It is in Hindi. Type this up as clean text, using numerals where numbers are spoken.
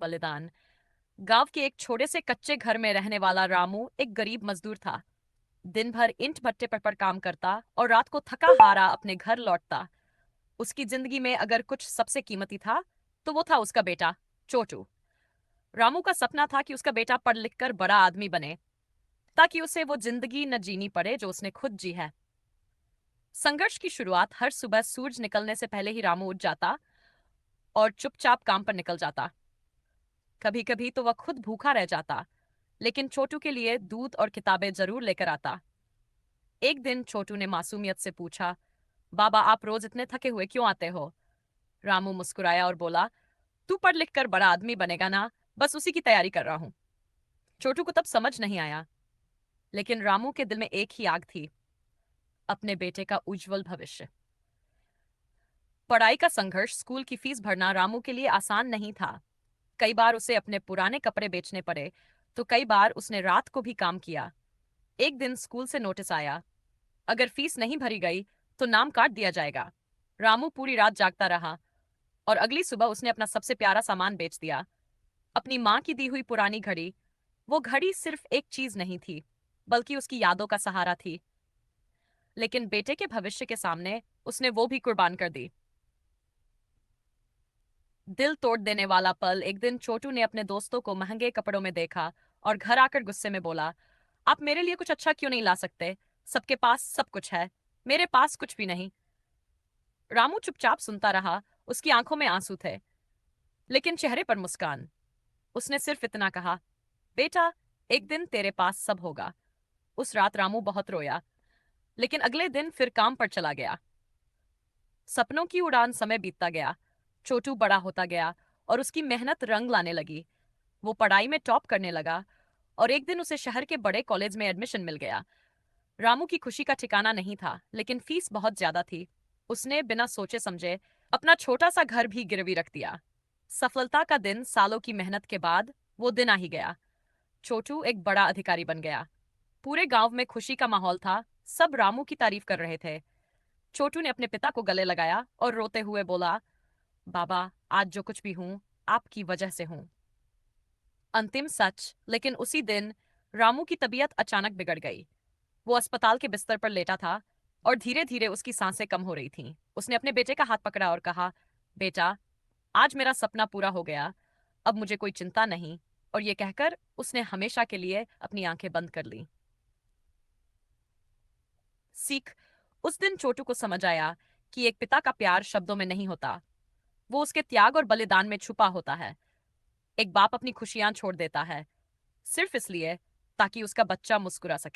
बलिदान। गांव के एक छोटे से कच्चे घर में रहने वाला रामू एक गरीब मजदूर था। दिन भर ईंट भट्टे पर काम करता और रात को थका हारा अपने घर लौटता। उसकी जिंदगी में अगर कुछ सबसे कीमती था तो वो था उसका बेटा चोटू। रामू का सपना था कि उसका बेटा पढ़ लिख कर बड़ा आदमी बने, ताकि उसे वो जिंदगी न जीनी पड़े जो उसने खुद जी है। संघर्ष की शुरुआत हर सुबह सूरज निकलने से पहले ही रामू उठ जाता और चुपचाप काम पर निकल जाता। कभी कभी तो वह खुद भूखा रह जाता, लेकिन छोटू के लिए दूध और किताबें जरूर लेकर आता। एक दिन छोटू ने मासूमियत से पूछा, बाबा आप रोज इतने थके हुए क्यों आते हो? रामू मुस्कुराया और बोला, तू पढ़ लिख कर बड़ा आदमी बनेगा ना, बस उसी की तैयारी कर रहा हूं। छोटू को तब समझ नहीं आया, लेकिन रामू के दिल में एक ही आग थी, अपने बेटे का उज्जवल भविष्य। पढ़ाई का संघर्ष, स्कूल की फीस भरना रामू के लिए आसान नहीं था। कई बार उसे अपने पुराने कपड़े बेचने पड़े, तो कई बार उसने रात को भी काम किया। एक दिन स्कूल से नोटिस आया, अगर फीस नहीं भरी गई तो नाम काट दिया जाएगा। रामू पूरी रात जागता रहा और अगली सुबह उसने अपना सबसे प्यारा सामान बेच दिया, अपनी माँ की दी हुई पुरानी घड़ी। वो घड़ी सिर्फ एक चीज नहीं थी, बल्कि उसकी यादों का सहारा थी। लेकिन बेटे के भविष्य के सामने उसने वो भी कुर्बान कर दी। दिल तोड़ देने वाला पल एक दिन छोटू ने अपने दोस्तों को महंगे कपड़ों में देखा और घर आकर गुस्से में बोला, आप मेरे लिए कुछ अच्छा क्यों नहीं ला सकते? सबके पास सब कुछ है, मेरे पास कुछ भी नहीं। रामू चुपचाप सुनता रहा, उसकी आंखों में आंसू थे, लेकिन चेहरे पर मुस्कान। उसने सिर्फ इतना कहा, बेटा एक दिन तेरे पास सब होगा। उस रात रामू बहुत रोया, लेकिन अगले दिन फिर काम पर चला गया। सपनों की उड़ान, समय बीतता गया, छोटू बड़ा होता गया और उसकी मेहनत रंग लाने लगी। वो पढ़ाई में टॉप करने लगा और एक दिन उसे शहर के बड़े कॉलेज में एडमिशन मिल गया। रामू की खुशी का ठिकाना नहीं था, लेकिन फीस बहुत ज्यादा थी। उसने बिना सोचे समझे अपना छोटा सा घर भी गिरवी रख दिया। सफलता का दिन, सालों की मेहनत के बाद वो दिन आ ही गया। छोटू एक बड़ा अधिकारी बन गया। पूरे गांव में खुशी का माहौल था, सब रामू की तारीफ कर रहे थे। छोटू ने अपने पिता को गले लगाया और रोते हुए बोला, बाबा आज जो कुछ भी हूं आपकी वजह से हूं। अंतिम सच, लेकिन उसी दिन रामू की तबीयत अचानक बिगड़ गई। वो अस्पताल के बिस्तर पर लेटा था और धीरे धीरे उसकी सांसें कम हो रही थीं। उसने अपने बेटे का हाथ पकड़ा और कहा, बेटा आज मेरा सपना पूरा हो गया, अब मुझे कोई चिंता नहीं। और ये कहकर उसने हमेशा के लिए अपनी आंखें बंद कर ली। सीख, उस दिन छोटू को समझ आया कि एक पिता का प्यार शब्दों में नहीं होता, वो उसके त्याग और बलिदान में छुपा होता है। एक बाप अपनी खुशियां छोड़ देता है सिर्फ इसलिए ताकि उसका बच्चा मुस्कुरा सके।